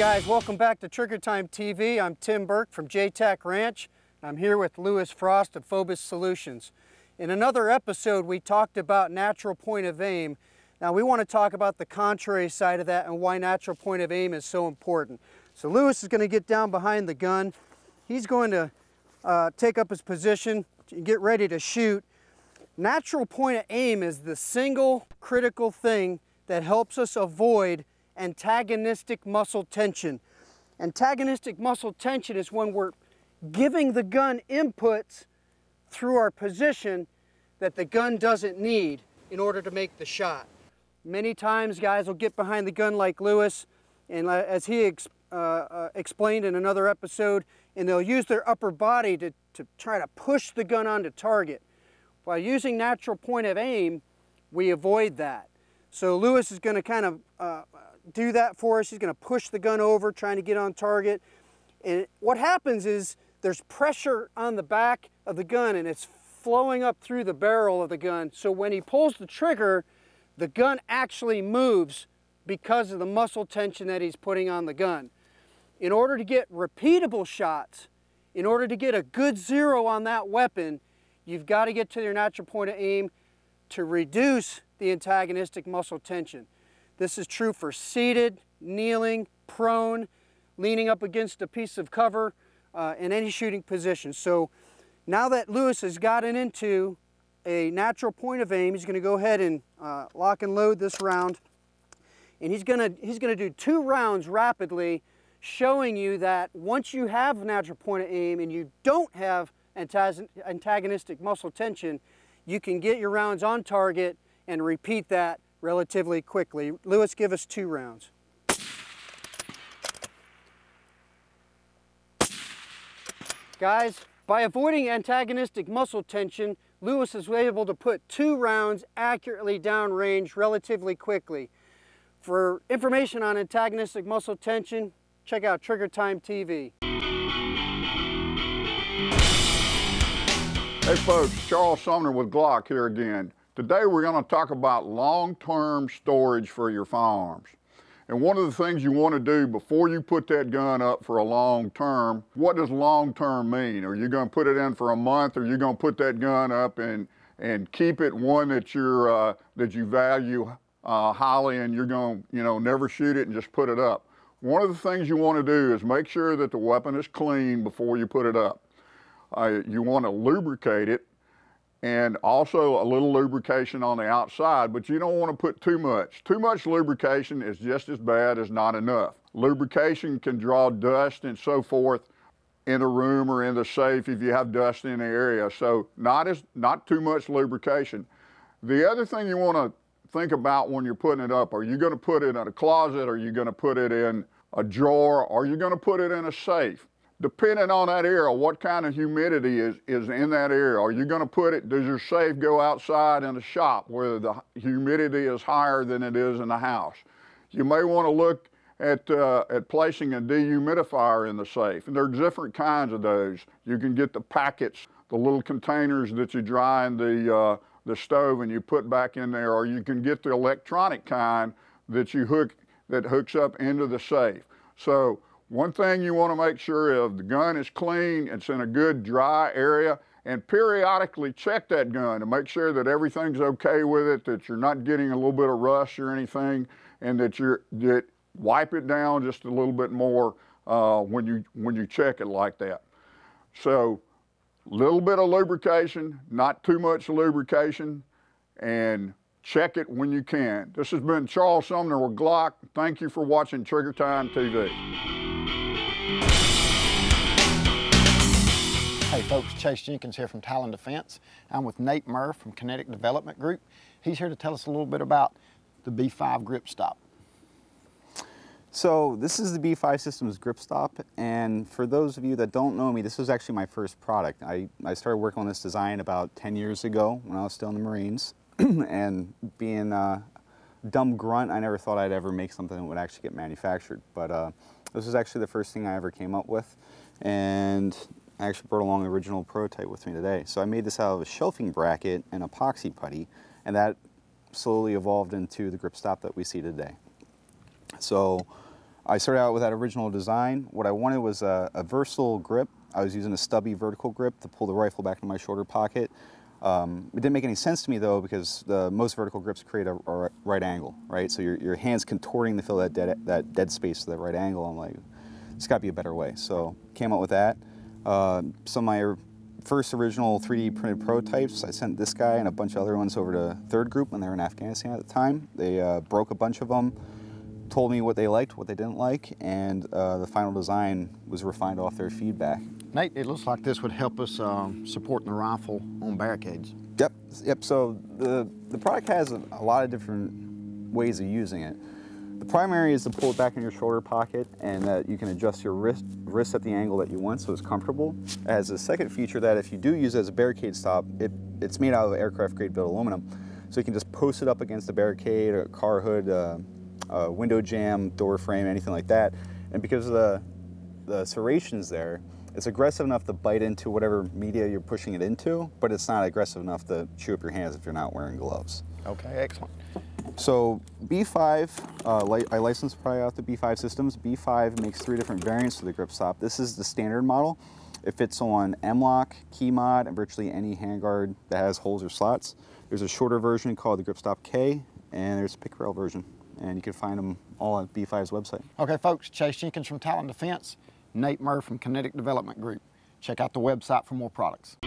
guys, welcome back to Trigger Time TV. I'm Tim Burke from JTAC Ranch. I'm here with Lewis Frost of Phobos Solutions. In another episode, we talked about natural point of aim. Now we want to talk about the contrary side of that and why natural point of aim is so important. So Lewis is going to get down behind the gun. He's going to take up his position and get ready to shoot. Natural point of aim is the single critical thing that helps us avoid antagonistic muscle tension. Antagonistic muscle tension is when we're giving the gun inputs through our position that the gun doesn't need in order to make the shot. Many times guys will get behind the gun like Lewis, and as he explained in another episode, and they'll use their upper body to try to push the gun onto target. By using natural point of aim, we avoid that. So Lewis is going to kind of do that for us. He's going to push the gun over, trying to get on target. And what happens is there's pressure on the back of the gun and it's flowing up through the barrel of the gun. So when he pulls the trigger, the gun actually moves because of the muscle tension that he's putting on the gun. In order to get repeatable shots, in order to get a good zero on that weapon, you've got to get to your natural point of aim to reduce the antagonistic muscle tension. This is true for seated, kneeling, prone, leaning up against a piece of cover, in any shooting position. So now that Lewis has gotten into a natural point of aim, he's going to go ahead and lock and load this round. And he's going to do 2 rounds rapidly, showing you that once you have natural point of aim and you don't have antagonistic muscle tension, you can get your rounds on target and repeat that relatively quickly. Lewis, give us 2 rounds. Guys, by avoiding antagonistic muscle tension, Lewis is able to put 2 rounds accurately downrange relatively quickly. For information on antagonistic muscle tension, check out Trigger Time TV. Hey folks, Charles Sumner with Glock here again. Today we're going to talk about long-term storage for your firearms. And one of the things you want to do before you put that gun up for a long term, what does long term mean? Are you going to put it in for a month, or are you going to put that gun up and keep it one that you value highly, and you're going to never shoot it and just put it up? One of the things you want to do is make sure that the weapon is clean before you put it up. You want to lubricate it, and also a little lubrication on the outside, but you don't want to put too much. Too much lubrication is just as bad as not enough. Lubrication can draw dust and so forth in the room or in the safe if you have dust in the area, so not too much lubrication. The other thing you want to think about when you're putting it up, are you going to put it in a closet, are you going to put it in a drawer, or are you going to put it in a safe? Depending on that area, what kind of humidity is in that area. Are you going to put it, does your safe go outside in the shop where the humidity is higher than it is in the house? You may want to look at placing a dehumidifier in the safe. And there are different kinds of those. You can get the packets, the little containers that you dry in the stove and you put back in there, or you can get the electronic kind that hooks up into the safe. So one thing you want to make sure of, the gun is clean, it's in a good dry area, and periodically check that gun to make sure that everything's okay with it, that you're not getting a little bit of rust or anything, and that wipe it down just a little bit more when you check it like that. So a little bit of lubrication, not too much lubrication, and check it when you can. This has been Charles Sumner with Glock. Thank you for watching Trigger Time TV. Hey folks, Chase Jenkins here from Talon Defense. I'm with Nate Murr from Kinetic Development Group. He's here to tell us a little bit about the B5 grip stop. So this is the B5 Systems grip stop, and for those of you that don't know me, this was actually my first product. I started working on this design about 10 years ago when I was still in the Marines, and being a dumb grunt, I never thought I'd ever make something that would actually get manufactured. But this was actually the first thing I ever came up with, and I actually brought along the original prototype with me today. So I made this out of a shelving bracket and epoxy putty, and that slowly evolved into the grip stop that we see today. So I started out with that original design. What I wanted was a versatile grip. I was using a stubby vertical grip to pull the rifle back into my shoulder pocket. It didn't make any sense to me though, because most vertical grips create a right angle, right? So your hand's contorting to fill that dead space to that right angle. I'm like, there's got to be a better way. So came up with that. Some of my first original 3D printed prototypes, I sent this guy and a bunch of other ones over to Third Group when they were in Afghanistan at the time. They broke a bunch of them, told me what they liked, what they didn't like, and the final design was refined off their feedback. Nate, it looks like this would help us supporting the rifle on barricades. Yep. So the product has a lot of different ways of using it. The primary is to pull it back in your shoulder pocket, and that you can adjust your wrist at the angle that you want so it's comfortable. It has a second feature that if you do use it as a barricade stop, it's made out of aircraft grade built aluminum. So you can just post it up against a barricade, a car hood, a window jamb, door frame, anything like that. And because of the serrations there, it's aggressive enough to bite into whatever media you're pushing it into, but it's not aggressive enough to chew up your hands if you're not wearing gloves. Okay, excellent. So B5, I licensed the product out to B5 Systems. B5 makes 3 different variants of the grip stop. This is the standard model. It fits on M-LOK, key mod, and virtually any handguard that has holes or slots. There's a shorter version called the Grip Stop K, and there's a pick rail version. And you can find them all on B5's website. Okay, folks, Chase Jenkins from Talon Defense, Nate Murr from Kinetic Development Group. Check out the website for more products.